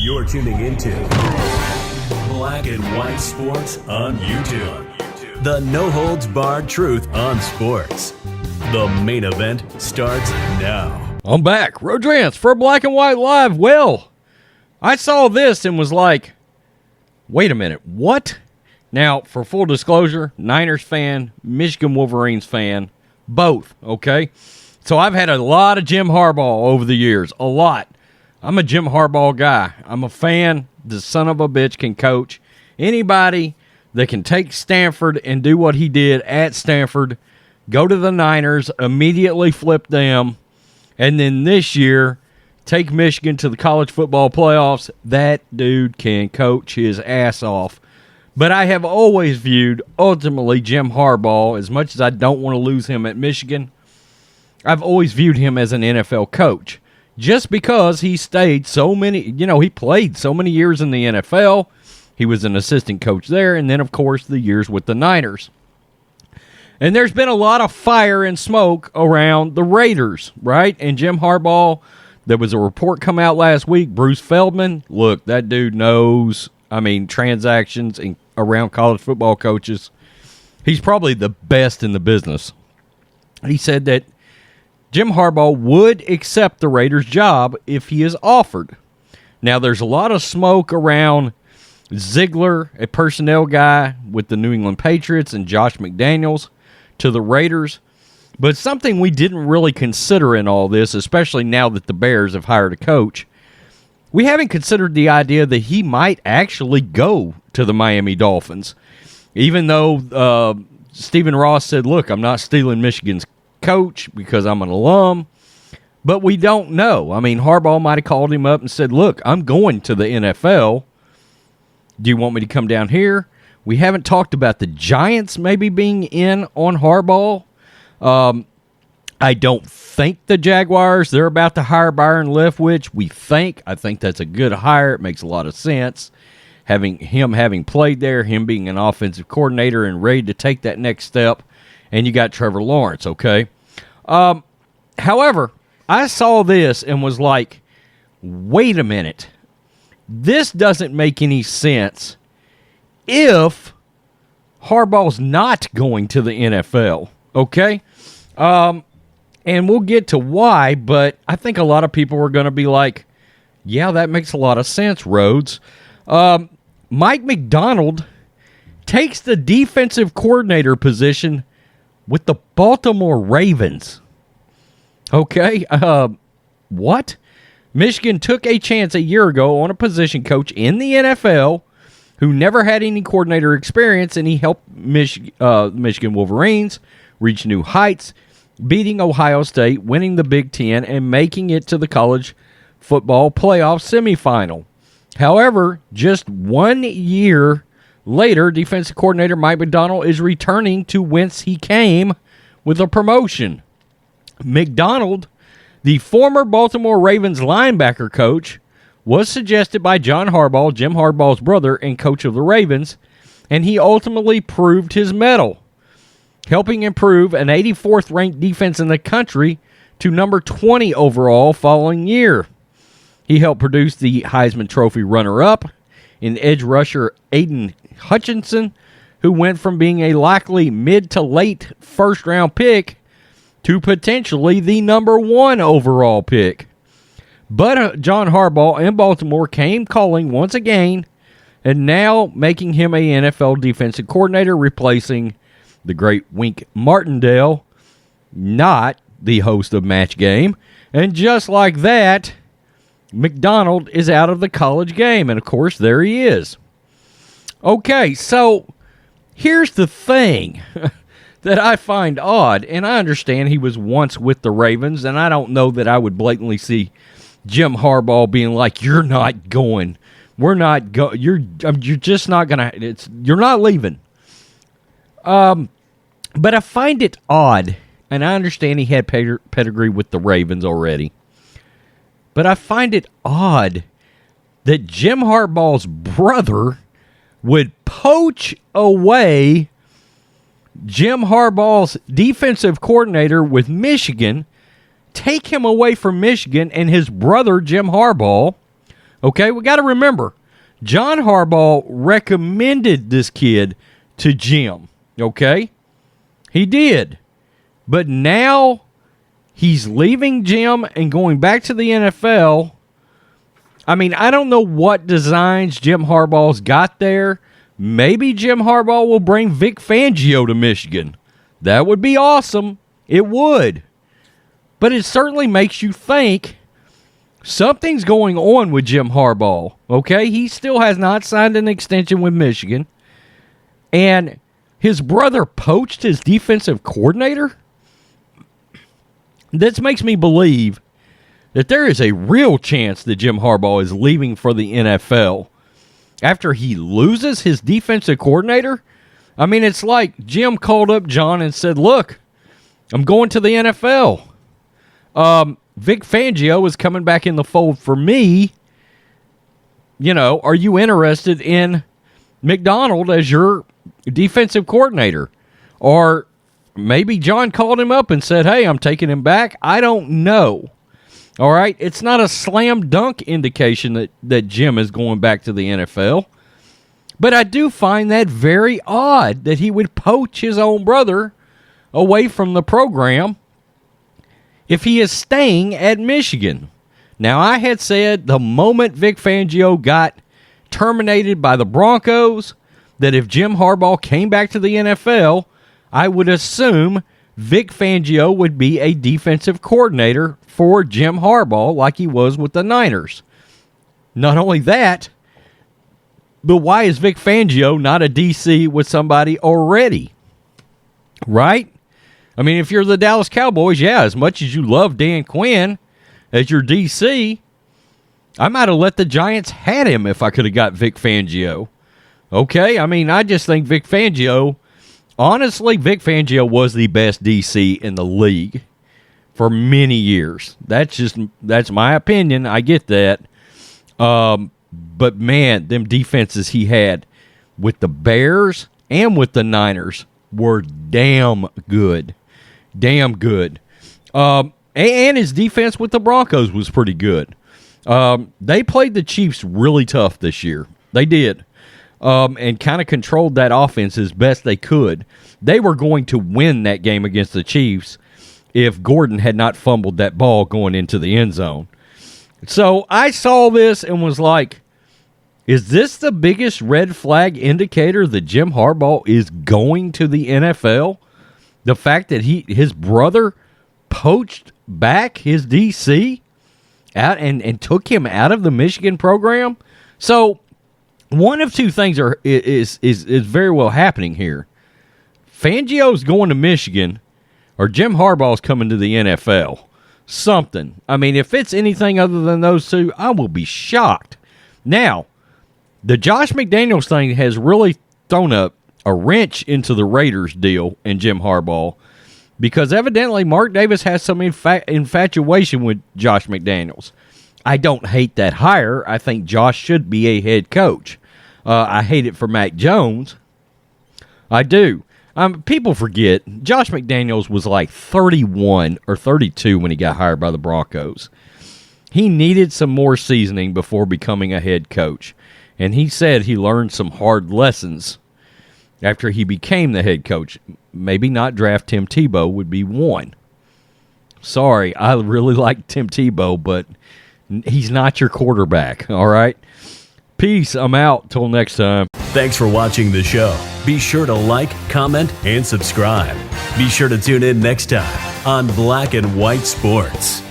You're tuning into Black and White Sports on YouTube. The no-holds-barred truth on sports. The main event starts now. I'm back. Rodrance for Black and White Live. Well, I saw this and was like, wait a minute, what? Now, for full disclosure, Niners fan, Michigan Wolverines fan, both, okay? So I've had a lot of Jim Harbaugh over the years, a lot. I'm a Jim Harbaugh guy. I'm a fan. The son of a bitch can coach. Anybody that can take Stanford and do what he did at Stanford, go to the Niners, immediately flip them, and then this year take Michigan to the college football playoffs. That dude can coach his ass off. But I have always viewed, ultimately, Jim Harbaugh, as much as I don't want to lose him at Michigan, I've always viewed him as an NFL coach. Just because he stayed so many, he played so many years in the NFL. He was an assistant coach there, and then, of course, the years with the Niners. And there's been a lot of fire and smoke around the Raiders, right? And Jim Harbaugh, there was a report come out last week, Bruce Feldman. Look, that dude knows, transactions around college football coaches. He's probably the best in the business. He said that Jim Harbaugh would accept the Raiders' job if he is offered. Now, there's a lot of smoke around Ziegler, a personnel guy with the New England Patriots, and Josh McDaniels to the Raiders. But something we didn't really consider in all this, especially now that the Bears have hired a coach, we haven't considered the idea that he might actually go to the Miami Dolphins. Even though Stephen Ross said, look, I'm not stealing Michigan's coach because I'm an alum. But we don't know. Harbaugh might have called him up and said, look, I'm going to the NFL. Do you want me to come down here? We haven't talked about the Giants maybe being in on Harbaugh. I don't think the Jaguars, they're about to hire Byron Leftwich. I think that's a good hire. It makes a lot of sense. Having played there, him being an offensive coordinator and ready to take that next step. And you got Trevor Lawrence, okay? However, I saw this and was like, wait a minute. This doesn't make any sense if Harbaugh's not going to the NFL, okay? And we'll get to why, but I think a lot of people are going to be like, yeah, that makes a lot of sense, Rhodes. Mike McDonald takes the defensive coordinator position with the Baltimore Ravens. Okay, what? Michigan took a chance a year ago on a position coach in the NFL who never had any coordinator experience, and he helped Michigan Wolverines reach new heights, beating Ohio State, winning the Big Ten, and making it to the college football playoff semifinal. However, just 1 year later, defensive coordinator Mike McDonald is returning to whence he came with a promotion. McDonald, the former Baltimore Ravens linebacker coach, was suggested by John Harbaugh, Jim Harbaugh's brother and coach of the Ravens, and he ultimately proved his mettle, helping improve an 84th ranked defense in the country to number 20 overall following year. He helped produce the Heisman Trophy runner-up in edge rusher Aiden Hutchinson, who went from being a likely mid to late first-round pick to potentially the number 1 overall pick. But John Harbaugh and Baltimore came calling once again, and now making him a NFL defensive coordinator, replacing the great Wink Martindale, not the host of Match Game. And just like that, McDonald is out of the college game. And, of course, there he is. Okay, so here's the thing that I find odd, and I understand he was once with the Ravens, and I don't know that I would blatantly see Jim Harbaugh being like, you're not going. We're not going. You're just not going to. You're not leaving. But I find it odd, and I understand he had pedigree with the Ravens already, but I find it odd that Jim Harbaugh's brother would poach away Jim Harbaugh's defensive coordinator with Michigan, take him away from Michigan, and his brother, Jim Harbaugh, Okay, we got to remember, John Harbaugh recommended this kid to Jim. Okay, he did. But now he's leaving Jim and going back to the NFL. I mean, I don't know what designs Jim Harbaugh's got there. Maybe Jim Harbaugh will bring Vic Fangio to Michigan. That would be awesome. It would. But it certainly makes you think something's going on with Jim Harbaugh. Okay? He still has not signed an extension with Michigan. And his brother poached his defensive coordinator? This makes me believe that there is a real chance that Jim Harbaugh is leaving for the NFL after he loses his defensive coordinator. I mean, it's like Jim called up John and said, look, I'm going to the NFL. Vic Fangio is coming back in the fold for me. You know, are you interested in McDonald as your defensive coordinator? Or maybe John called him up and said, hey, I'm taking him back. I don't know. All right? It's not a slam dunk indication that Jim is going back to the NFL. But I do find that very odd that he would poach his own brother away from the program if he is staying at Michigan. Now, I had said the moment Vic Fangio got terminated by the Broncos, that if Jim Harbaugh came back to the NFL, I would assume Vic Fangio would be a defensive coordinator for Jim Harbaugh like he was with the Niners. Not only that, but why is Vic Fangio not a DC with somebody already? Right? I mean, if you're the Dallas Cowboys, yeah, as much as you love Dan Quinn as your DC, I might have let the Giants had him if I could have got Vic Fangio. Okay? I mean, I just think Vic Fangio, honestly, Vic Fangio was the best DC in the league for many years. That's my opinion. I get that. But man, them defenses he had with the Bears and with the Niners were damn good. Damn good. And his defense with the Broncos was pretty good. They played the Chiefs really tough this year. They did. And kind of controlled that offense as best they could. They were going to win that game against the Chiefs if Gordon had not fumbled that ball going into the end zone. So I saw this and was like, is this the biggest red flag indicator that Jim Harbaugh is going to the NFL? The fact that his brother poached back his DC out and took him out of the Michigan program? So one of two things is very well happening here. Fangio's going to Michigan, or Jim Harbaugh's coming to the NFL. Something. I mean, if it's anything other than those two, I will be shocked. Now, the Josh McDaniels thing has really thrown a wrench into the Raiders deal and Jim Harbaugh, because evidently Mark Davis has some infatuation with Josh McDaniels. I don't hate that hire. I think Josh should be a head coach. I hate it for Mac Jones. I do. People forget, Josh McDaniels was like 31 or 32 when he got hired by the Broncos. He needed some more seasoning before becoming a head coach. And he said he learned some hard lessons after he became the head coach. Maybe not draft Tim Tebow would be one. Sorry, I really like Tim Tebow, but he's not your quarterback, all right? Peace. I'm out. Till next time. Thanks for watching the show. Be sure to like, comment, and subscribe. Be sure to tune in next time on Black and White Sports.